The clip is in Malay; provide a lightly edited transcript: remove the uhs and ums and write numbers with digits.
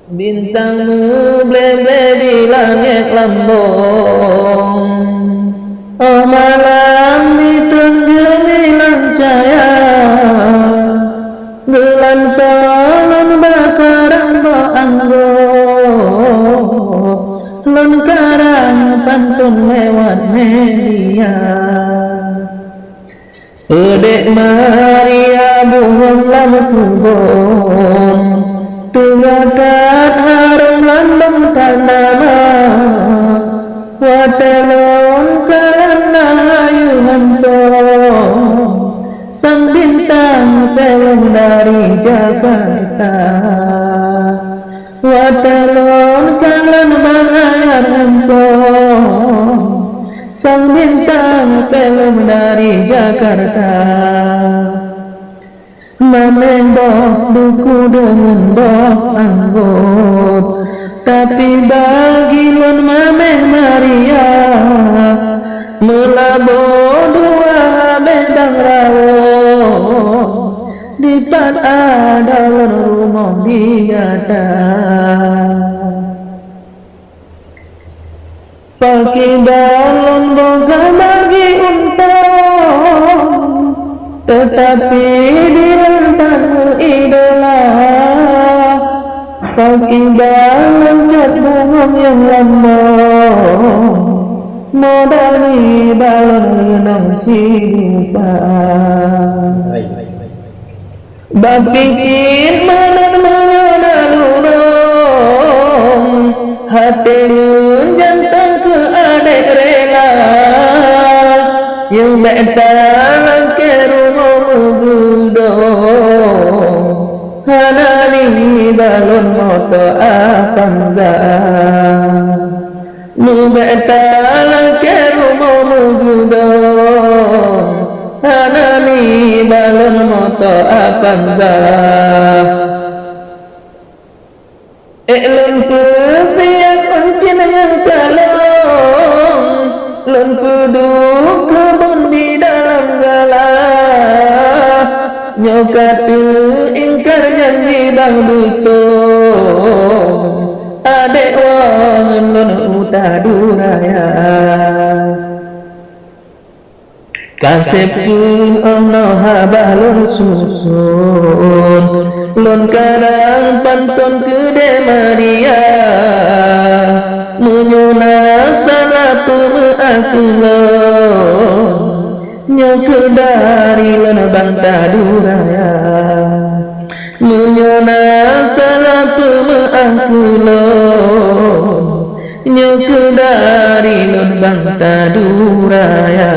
Bintangmu blebe di langit lembong, oh malam ditenggelam cahaya, gelan tolong bakaran bo anggo, lon karang pantun lewat media. Edek Maria buang lamu kubon, tunggakat harum lambang tanama, watelon karena ayuhan tong, sang bintang film dari Jakarta. Watelon karena ayuhan tong, sang bintang film dari Jakarta. Memendok buku dengan dok anggot, tapi bagi lon mameh Maria, melabo dua bedang rawon, di pat ada lon rumah diada. Pakai balon boga bagi untung, tetapi di rantangmu idola. Pakai balon cat bunga yang lambang, modali balon renang simpan. Bapikir mana lurung, hati lun jantan ke adek rela, yang betang ke rumah mugudong, hanani balon moto apanza. Nu betang ke rumah mugudong, hanani balon moto apanza. Lon siap uncin yang kalong, lon duduk kebun di dalam galah, nyokatu ingkar janji bang dutong, adek wong lon utaduraya. Kasepkin ono habalon susun, lon karang pantun kede Maria, menyuna salatu aku lon, nyoke dari lon bangta duraya. Menyuna salatu aku lon, nyoke dari lon bangta duraya.